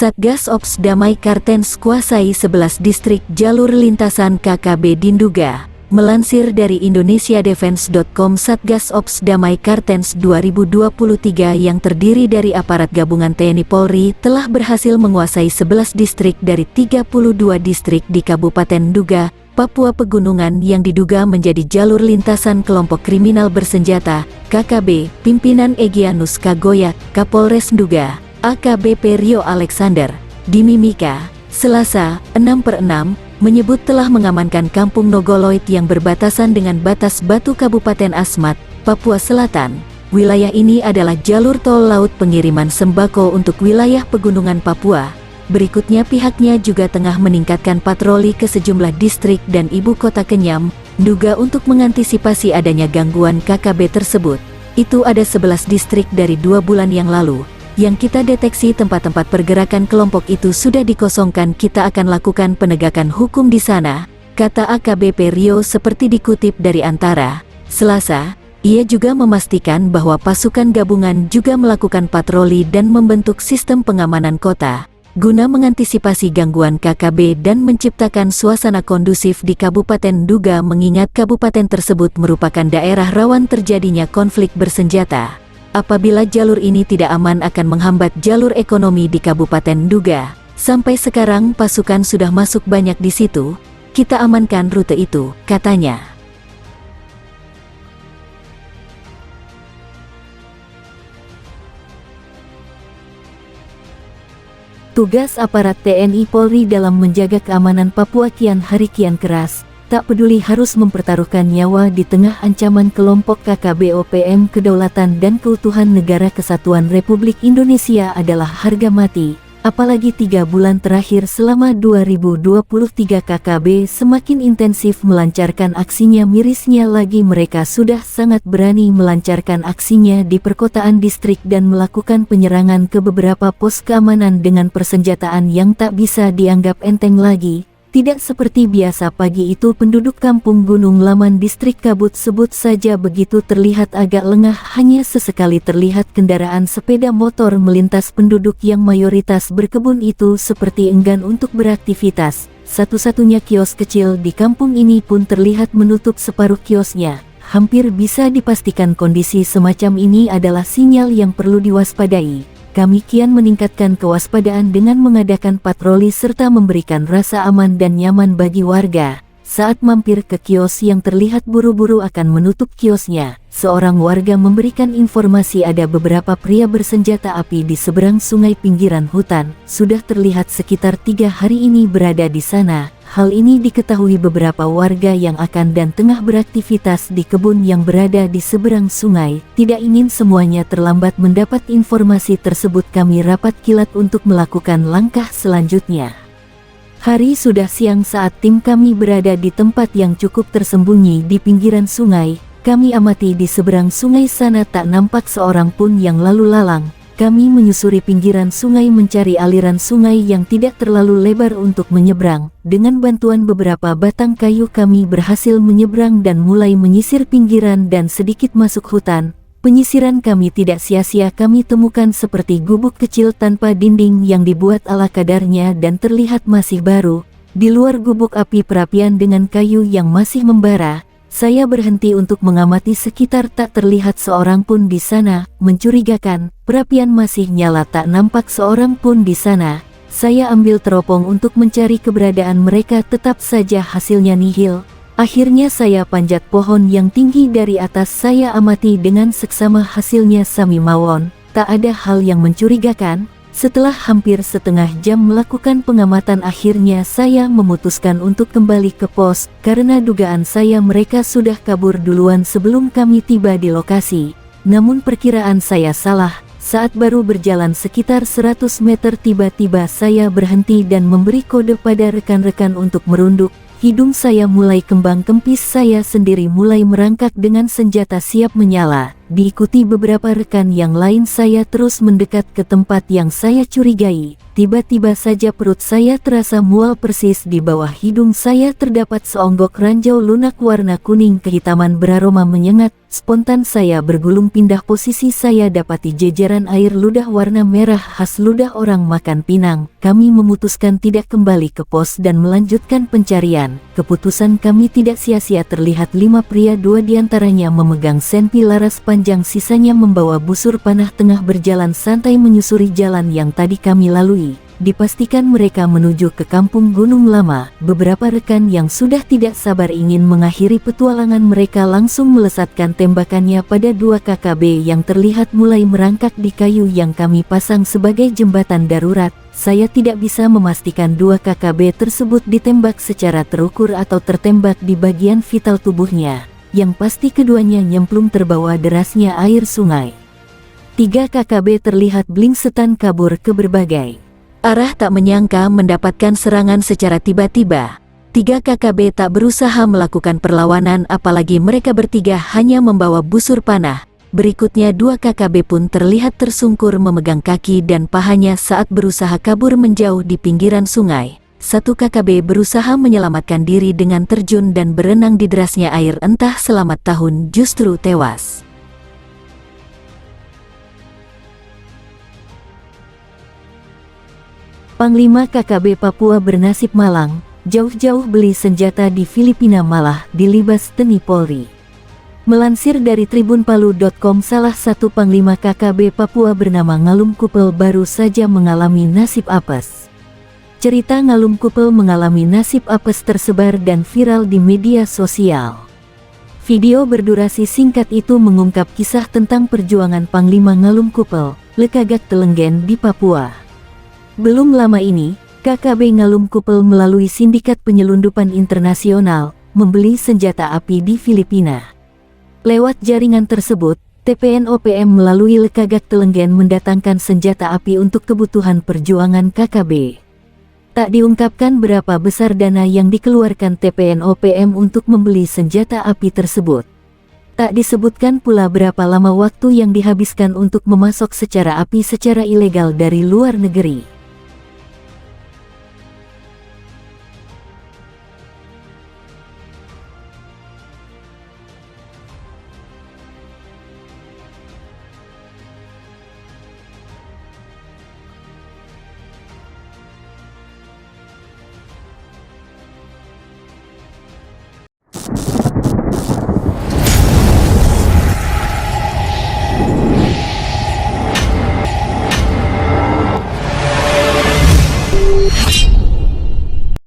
Satgas Ops Damai Kartens kuasai 11 distrik jalur lintasan KKB Dinduga. Melansir dari indonesiadefense.com, Satgas Ops Damai Kartens 2023 yang terdiri dari aparat gabungan TNI Polri telah berhasil menguasai 11 distrik dari 32 distrik di Kabupaten Nduga, Papua Pegunungan yang diduga menjadi jalur lintasan kelompok kriminal bersenjata, KKB, pimpinan Egyanus Kagoyak, Kapolres Nduga, AKBP Rio Alexander, di Mimika, Selasa, 6/6, menyebut telah mengamankan Kampung Nogoloid yang berbatasan dengan batas Batu Kabupaten Asmat, Papua Selatan. Wilayah ini adalah jalur tol laut pengiriman sembako untuk wilayah pegunungan Papua. Berikutnya pihaknya juga tengah meningkatkan patroli ke sejumlah distrik dan ibu kota Kenyam, Nduga untuk mengantisipasi adanya gangguan KKB tersebut. Itu ada 11 distrik dari 2 bulan yang lalu. Yang kita deteksi tempat-tempat pergerakan kelompok itu sudah dikosongkan, kita akan lakukan penegakan hukum di sana, kata AKBP Rio seperti dikutip dari Antara. Selasa, ia juga memastikan bahwa pasukan gabungan juga melakukan patroli dan membentuk sistem pengamanan kota, guna mengantisipasi gangguan KKB dan menciptakan suasana kondusif di Kabupaten Nduga, mengingat kabupaten tersebut merupakan daerah rawan terjadinya konflik bersenjata. Apabila jalur ini tidak aman akan menghambat jalur ekonomi di Kabupaten Nduga. Sampai sekarang pasukan sudah masuk banyak di situ, kita amankan rute itu, katanya. Tugas aparat TNI Polri dalam menjaga keamanan Papua kian hari kian keras. Tak peduli harus mempertaruhkan nyawa di tengah ancaman kelompok KKB. OPM kedaulatan dan keutuhan negara kesatuan Republik Indonesia adalah harga mati. Apalagi 3 bulan terakhir selama 2023 KKB semakin intensif melancarkan aksinya. Mirisnya lagi mereka sudah sangat berani melancarkan aksinya di perkotaan distrik dan melakukan penyerangan ke beberapa pos keamanan dengan persenjataan yang tak bisa dianggap enteng lagi. Tidak seperti biasa pagi itu penduduk kampung Gunung Laman distrik Kabut sebut saja begitu terlihat agak lengah, hanya sesekali terlihat kendaraan sepeda motor melintas. Penduduk yang mayoritas berkebun itu seperti enggan untuk beraktivitas. Satu-satunya kios kecil di kampung ini pun terlihat menutup separuh kiosnya. Hampir bisa dipastikan kondisi semacam ini adalah sinyal yang perlu diwaspadai. Kami kian meningkatkan kewaspadaan dengan mengadakan patroli serta memberikan rasa aman dan nyaman bagi warga. Saat mampir ke kios yang terlihat buru-buru akan menutup kiosnya, seorang warga memberikan informasi ada beberapa pria bersenjata api di seberang sungai pinggiran hutan. Sudah terlihat sekitar 3 hari ini berada di sana. Hal ini diketahui beberapa warga yang akan dan tengah beraktivitas di kebun yang berada di seberang sungai. Tidak ingin semuanya terlambat mendapat informasi tersebut, kami rapat kilat untuk melakukan langkah selanjutnya. Hari sudah siang saat tim kami berada di tempat yang cukup tersembunyi di pinggiran sungai. Kami amati di seberang sungai sana tak nampak seorang pun yang lalu lalang. Kami menyusuri pinggiran sungai mencari aliran sungai yang tidak terlalu lebar untuk menyeberang. Dengan bantuan beberapa batang kayu kami berhasil menyeberang dan mulai menyisir pinggiran dan sedikit masuk hutan. Penyisiran kami tidak sia-sia, kami temukan seperti gubuk kecil tanpa dinding yang dibuat ala kadarnya dan terlihat masih baru. Di luar gubuk api perapian dengan kayu yang masih membara. Saya berhenti untuk mengamati sekitar, tak terlihat seorang pun di sana. Mencurigakan, perapian masih nyala, tak nampak seorang pun di sana. Saya ambil teropong untuk mencari keberadaan mereka, tetap saja hasilnya nihil. Akhirnya saya panjat pohon yang tinggi dari atas, saya amati dengan seksama, hasilnya sami mawon. Tak ada hal yang mencurigakan. Setelah hampir setengah jam melakukan pengamatan, akhirnya saya memutuskan untuk kembali ke pos, karena dugaan saya mereka sudah kabur duluan sebelum kami tiba di lokasi. Namun perkiraan saya salah. Saat baru berjalan sekitar 100 meter tiba-tiba saya berhenti dan memberi kode pada rekan-rekan untuk merunduk. Hidung saya mulai kembang kempis, saya sendiri mulai merangkak dengan senjata siap menyala. Diikuti beberapa rekan yang lain, saya terus mendekat ke tempat yang saya curigai. Tiba-tiba saja perut saya terasa mual, persis di bawah hidung saya terdapat seonggok ranjau lunak warna kuning kehitaman beraroma menyengat. Spontan saya bergulung pindah posisi, saya dapati jajaran air ludah warna merah khas ludah orang makan pinang. Kami memutuskan tidak kembali ke pos dan melanjutkan pencarian. Keputusan kami tidak sia-sia, terlihat 5 pria, 2 diantaranya memegang senpi laras panjang, sisanya membawa busur panah, tengah berjalan santai menyusuri jalan yang tadi kami lalui. Dipastikan mereka menuju ke kampung Gunung Lama. Beberapa rekan yang sudah tidak sabar ingin mengakhiri petualangan mereka langsung melesatkan tembakannya pada 2 KKB yang terlihat mulai merangkak di kayu yang kami pasang sebagai jembatan darurat. Saya tidak bisa memastikan 2 KKB tersebut ditembak secara terukur atau tertembak di bagian vital tubuhnya. Yang pasti keduanya nyemplung terbawa derasnya air sungai. 3 KKB terlihat blingsetan kabur ke berbagai arah, tak menyangka mendapatkan serangan secara tiba-tiba. 3 KKB tak berusaha melakukan perlawanan, apalagi mereka bertiga hanya membawa busur panah. Berikutnya 2 KKB pun terlihat tersungkur memegang kaki dan pahanya saat berusaha kabur menjauh di pinggiran sungai. 1 KKB berusaha menyelamatkan diri dengan terjun dan berenang di derasnya air, entah selamat tahun justru tewas. Panglima KKB Papua bernasib malang, jauh-jauh beli senjata di Filipina malah dilibas TNI Polri. Melansir dari tribunpalu.com, salah satu Panglima KKB Papua bernama Ngalum Kupel baru saja mengalami nasib apes. Cerita Ngalum Kupel mengalami nasib apes tersebar dan viral di media sosial. Video berdurasi singkat itu mengungkap kisah tentang perjuangan Panglima Ngalum Kupel, Lekagak Telenggen di Papua. Belum lama ini, KKB Ngalum Kupel melalui sindikat penyelundupan internasional, membeli senjata api di Filipina. Lewat jaringan tersebut, TPNOPM melalui Lekagak Telenggen mendatangkan senjata api untuk kebutuhan perjuangan KKB. Tak diungkapkan berapa besar dana yang dikeluarkan TPNOPM untuk membeli senjata api tersebut. Tak disebutkan pula berapa lama waktu yang dihabiskan untuk memasok secara api secara ilegal dari luar negeri.